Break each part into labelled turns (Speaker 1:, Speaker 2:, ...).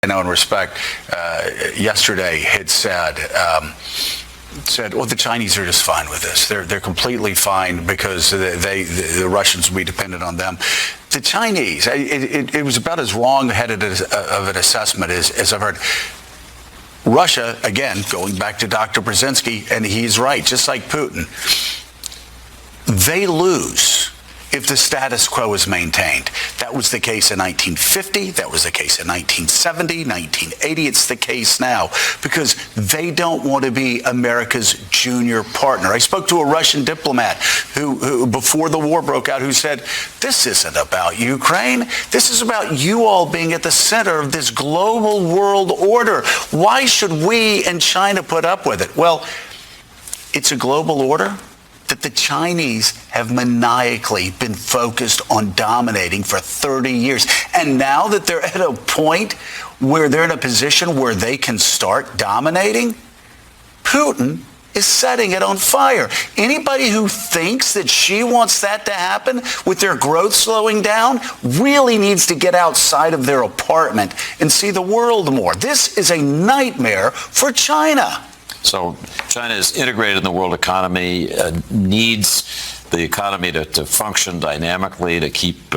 Speaker 1: know and respect, yesterday had said, well, the Chinese are just fine with this. They're completely fine because the Russians will be dependent on them. The Chinese, it was about as wrong-headed of an assessment as I've heard. Russia, again, going back to Dr. Brzezinski, and he's right, just like Putin, they lose if the status quo is maintained. That was the case in 1950, that was the case in 1970, 1980, it's the case now, because they don't want to be America's junior partner. I spoke to a Russian diplomat who before the war broke out, who said, this isn't about Ukraine, this is about you all being at the center of this global world order. Why should we and China put up with it? Well, it's a global order that the Chinese have maniacally been focused on dominating for 30 years. And now that they're at a point where they're in a position where they can start dominating, Putin is setting it on fire. Anybody who thinks that Xi wants that to happen with their growth slowing down really needs to get outside of their apartment and see the world more. This is a nightmare for China.
Speaker 2: So China is integrated in the world economy, needs the economy to function dynamically, to keep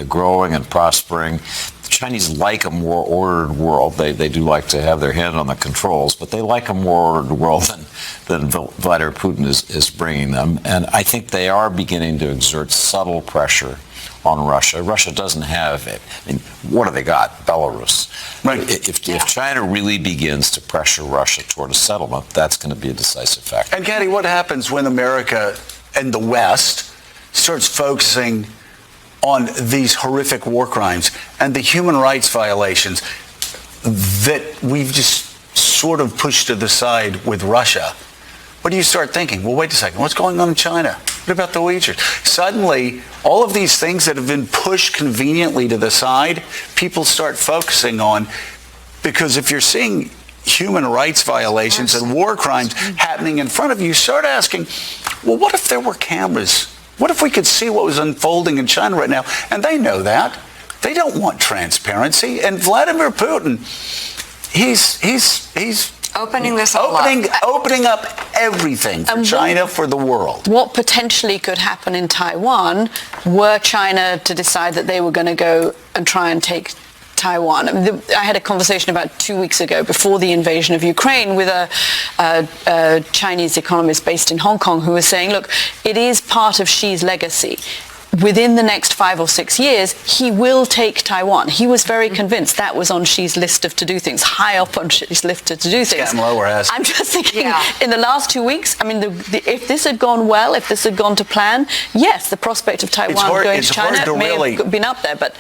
Speaker 2: growing and prospering. The Chinese like a more ordered world. They do like to have their hand on the controls, but they like a more ordered world than Vladimir Putin is bringing them. And I think they are beginning to exert subtle pressure on Russia. Russia doesn't have it. I mean, what do they got? Belarus.
Speaker 1: Right.
Speaker 2: If China really begins to pressure Russia toward a settlement, that's going to be a decisive factor.
Speaker 1: And Gaddy, what happens when America and the West starts focusing on these horrific war crimes and the human rights violations that we've just sort of pushed to the side with Russia? What do you start thinking? Well, wait a second. What's going on in China? What about the Uyghurs? Suddenly, all of these things that have been pushed conveniently to the side, people start focusing on, because if you're seeing human rights violations and war crimes happening in front of you, you start asking, well, what if there were cameras? What if we could see what was unfolding in China right now? And they know that. They don't want transparency. And Vladimir Putin, he's
Speaker 3: opening this
Speaker 1: opening up everything for China, for the world.
Speaker 4: What potentially could happen in Taiwan were China to decide that they were going to go and try and take Taiwan? I had a conversation about 2 weeks ago, before the invasion of Ukraine, with a Chinese economist based in Hong Kong who was saying, look, it is part of Xi's legacy. Within the next 5 or 6 years, he will take Taiwan. He was very convinced that was on Xi's list of to-do things, high up on Xi's list of to-do things.
Speaker 1: Getting lower,
Speaker 4: I'm just thinking, in the last 2 weeks, I mean, if this had gone well, if this had gone to plan, yes, the prospect of Taiwan going to China may have been up there. But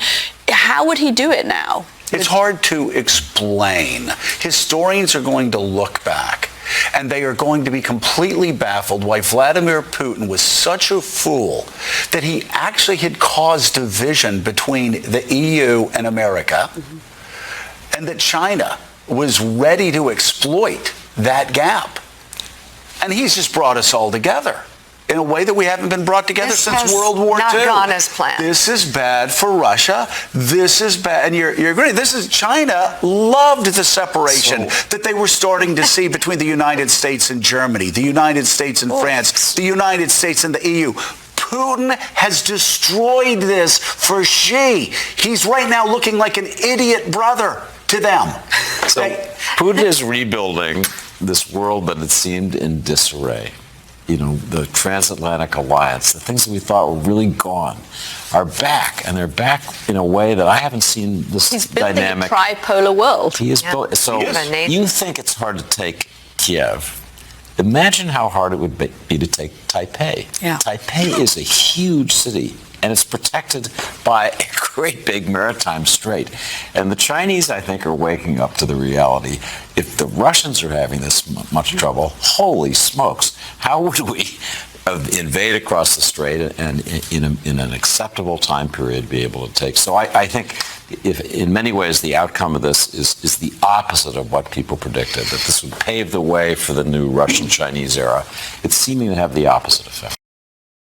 Speaker 4: how would he do it now?
Speaker 1: It's hard to explain. Historians are going to look back, and they are going to be completely baffled why Vladimir Putin was such a fool that he actually had caused division between the EU and America, and that China was ready to exploit that gap. And he's just brought us all together in a way that we haven't been brought together since World War II.
Speaker 3: Not gone as planned.
Speaker 1: This is bad for Russia. This is bad. And you're agreeing. China loved the separation that they were starting to see between the United States and Germany, the United States and France, the United States and the EU. Putin has destroyed this for Xi. He's right now looking like an idiot brother to them.
Speaker 2: So Putin is rebuilding this world that it seemed in disarray. You know, the transatlantic alliance, the things that we thought were really gone, are back, and they're back in a way that I haven't seen this dynamic.
Speaker 4: He's building a tripolar world.
Speaker 2: He is built. So you think it's hard to take Kiev? Imagine how hard it would be to take Taipei.
Speaker 4: Yeah.
Speaker 2: Taipei is a huge city, and it's protected by a great big maritime strait. And the Chinese, I think, are waking up to the reality. If the Russians are having this much trouble, holy smokes, how would we invade across the strait and in an acceptable time period be able to take? So I think if in many ways the outcome of this is the opposite of what people predicted, that this would pave the way for the new Russian-Chinese era. It's seeming to have the opposite effect.